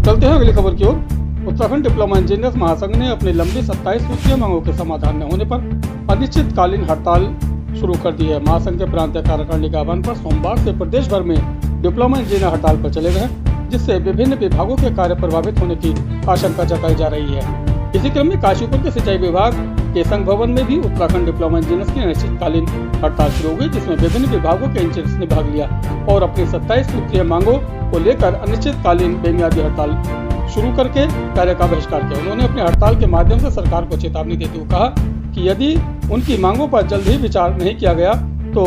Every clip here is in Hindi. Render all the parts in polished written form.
चलते हैं अगली खबर की ओर। उत्तराखंड डिप्लोमा इंजीनियर्स महासंघ ने अपनी लंबी 27 सूत्रीय मांगों के समाधान न होने पर अनिश्चितकालीन हड़ताल शुरू कर दी है। महासंघ के प्रांतीय कार्यकारिणी के आह्वान पर सोमवार से प्रदेश भर में डिप्लोमा इंजीनियर हड़ताल पर चले गए, जिससे विभिन्न विभागों के कार्य प्रभावित होने की आशंका जताई जा रही है। इसी क्रम में काशीपुर के सिंचाई विभाग के संघ भवन में भी उत्तराखंड डिप्लोमा इंजीनियर्स की अनिश्चितकालीन हड़ताल शुरू हो गई, जिसमें विभिन्न विभागों के इंजीनियर्स ने भाग लिया और अपनी 27 सूत्रीय मांगों को लेकर अनिश्चितकालीन बेमियादी हड़ताल शुरू करके कार्य का बहिष्कार किया। उन्होंने अपने हड़ताल के माध्यम से सरकार को चेतावनी देते हुए कहा कि यदि उनकी मांगों पर जल्द ही विचार नहीं किया गया तो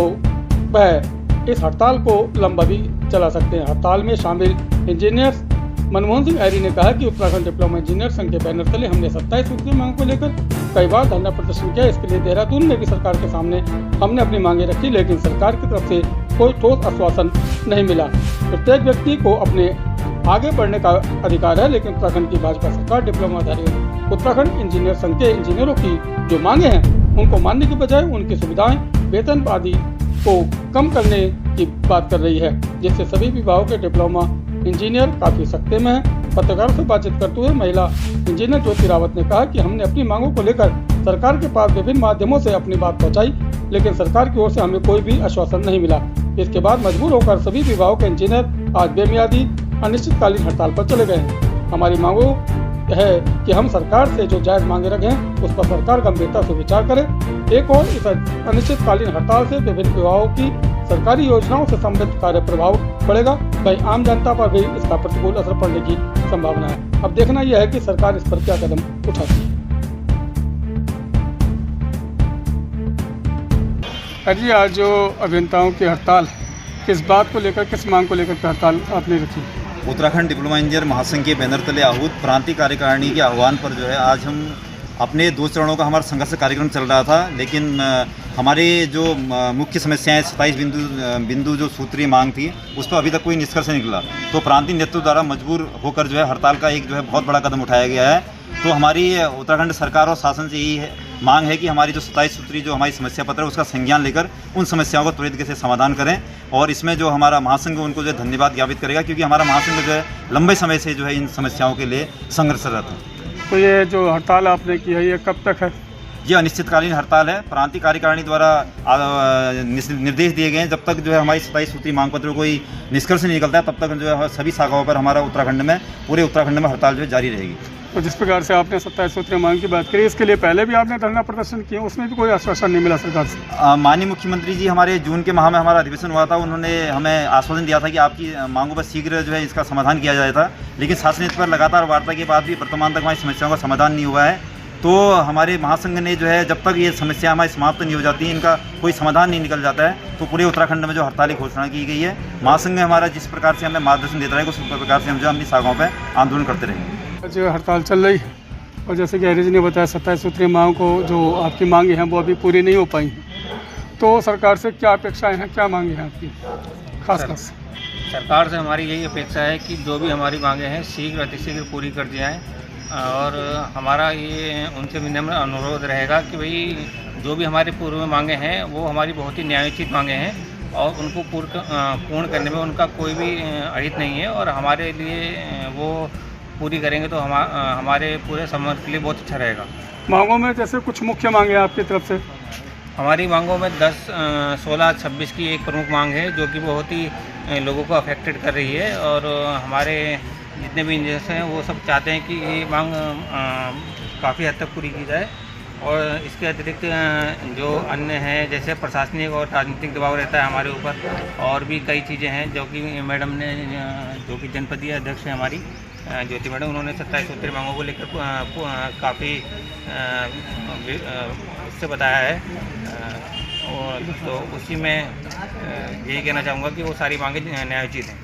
वह इस हड़ताल को लंबा भी चला सकते हैं। हड़ताल में शामिल इंजीनियर्स मनमोहन सिंह ऐरी ने कहा कि उत्तराखंड डिप्लोमा इंजीनियर संघ के बैनर तले हमने 27 सूत्रीय मांगों को लेकर कई बार धरना प्रदर्शन किया। इसके लिए देहरादून में भी सरकार के सामने हमने अपनी मांगे रखी, लेकिन सरकार की तरफ से कोई ठोस आश्वासन नहीं मिला। प्रत्येक व्यक्ति को अपने आगे बढ़ने का अधिकार है, लेकिन उत्तराखंड की भाजपा सरकार डिप्लोमाधारी उत्तराखंड इंजीनियर संघ के इंजीनियरों की जो मांगे हैं उनको मानने की बजाय उनकी सुविधाएं, वेतन आदि को कम करने की बात कर रही है, जिससे सभी विभागों के डिप्लोमा इंजीनियर काफी सख्ते में हैं। पत्रकारों से बातचीत करते हुए महिला इंजीनियर ज्योति रावत ने कहा कि हमने अपनी मांगों को लेकर सरकार के पास विभिन्न माध्यमों से अपनी बात पहुंचाई, लेकिन सरकार की ओर से हमें कोई भी आश्वासन नहीं मिला। इसके बाद मजबूर होकर सभी विभागों के इंजीनियर आज बेमियादी अनिश्चितकालीन हड़ताल पर चले गए हैं। हमारी मांगों है कि हम सरकार से जो जायज मांगे रखे हैं उस पर सरकार गंभीरता से विचार करे। एक और इस अनिश्चितकालीन हड़ताल से विभिन्न विभागों की सरकारी योजनाओं से संबंधित कार्य प्रभाव पड़ेगा, वहीं आम जनता पर भी इसका प्रतिकूल असर पड़ने की संभावना है। अब देखना यह है कि सरकार इस पर क्या कदम उठाती है। जी, आज जो अभियंताओं की हड़ताल, किस बात को लेकर, किस मांग को लेकर हड़ताल आपने रखी? उत्तराखंड डिप्लोमा इंजीनियर महासंघ के बैनर तले आहूत प्रांतीय कार्यकारिणी के आह्वान पर जो है आज हम अपने 2 चरणों का हमारा संघर्ष कार्यक्रम चल रहा था, लेकिन हमारे जो मुख्य समस्याएं 27 बिंदु जो सूत्रीय मांग थी उस पर अभी तक कोई निष्कर्ष नहीं निकला। तो प्रांतीय नेतृत्व द्वारा मजबूर होकर जो है हड़ताल का एक जो है बहुत बड़ा कदम उठाया गया है। तो हमारी उत्तराखंड सरकार और शासन से यही मांग है कि हमारी जो 27 सूत्री जो हमारी समस्या पत्र है उसका संज्ञान लेकर उन समस्याओं को त्वरित गति से समाधान करें, और इसमें जो हमारा महासंघ उनको जो धन्यवाद ज्ञापित करेगा, क्योंकि हमारा महासंघ जो है लंबे समय से जो है इन समस्याओं के लिए संघर्षरत है। तो ये जो हड़ताल आपने की है ये कब तक है? ये अनिश्चितकालीन हड़ताल है। प्रांतीय कार्यकारिणी द्वारा निर्देश दिए गए हैं, जब तक जो है हमारी 27 सूत्री मांग पत्र कोई निष्कर्ष नहीं निकलता है तब तक जो है सभी शाखाओं पर हमारा पूरे उत्तराखंड में हड़ताल जो है जारी रहेगी। तो जिस प्रकार से आपने 27 सूत्रीय मांग की बात करी, इसके लिए पहले भी आपने धरना प्रदर्शन किया, उसमें भी कोई आश्वासन नहीं मिला सरकार से? माननीय मुख्यमंत्री जी हमारे जून के माह में हमारा अधिवेशन हुआ था, उन्होंने हमें आश्वासन दिया था कि आपकी मांगों पर शीघ्र जो है इसका समाधान किया जाए था, लेकिन शासन इस पर लगातार वार्ता के बाद भी वर्तमान तक हमारी समस्याओं का समाधान नहीं हुआ है। तो हमारे महासंघ ने जो है जब तक ये समस्या हमारी समाप्त नहीं हो जाती, इनका कोई समाधान नहीं निकल जाता है, तो पूरे उत्तराखंड में जो हड़ताल की घोषणा की गई है। महासंघ ने हमारा जिस प्रकार से हमें मार्गदर्शन देता रहेगा उस प्रकार से हम जो अपनी शाखाओं पर आंदोलन करते रहेंगे। जो हड़ताल चल रही है और जैसे कि हरीश जी ने बताया 27 सूत्रीय मांग को जो आपकी मांगे हैं वो अभी पूरी नहीं हो पाई, तो सरकार से क्या अपेक्षाएं हैं, क्या मांगे हैं आपकी खासकर? सरकार से हमारी यही अपेक्षा है कि जो भी हमारी मांगे हैं शीघ्र अतिशीघ्र पूरी कर दी जाएँ, और हमारा ये उनसे विनम्र अनुरोध रहेगा कि भाई जो भी हमारे पूर्व में मांगे हैं वो हमारी बहुत ही न्यायोचित मांगे हैं और उनको पूर्ण करने में उनका कोई भी अहित नहीं है, और हमारे लिए वो पूरी करेंगे तो हमारे पूरे समाज के लिए बहुत अच्छा रहेगा। मांगों में जैसे कुछ मुख्य मांगे आपकी तरफ से? हमारी मांगों में 10, 16, 26 की एक प्रमुख मांग है जो कि बहुत ही लोगों को अफेक्टेड कर रही है, और हमारे जितने भी इंजीनियर्स हैं वो सब चाहते हैं कि ये मांग काफ़ी हद तक पूरी की जाए। और इसके अतिरिक्त जो अन्य हैं जैसे प्रशासनिक और राजनीतिक दबाव रहता है हमारे ऊपर, और भी कई चीज़ें हैं जो कि मैडम ने, जो कि जनपदीय अध्यक्ष हैं हमारी ज्योति मैडम, उन्होंने 27 सूत्रीय मांगों को लेकर काफ़ी इससे बताया है, और तो उसी में यही कहना चाहूँगा कि वो सारी मांगें न्यायोचित हैं।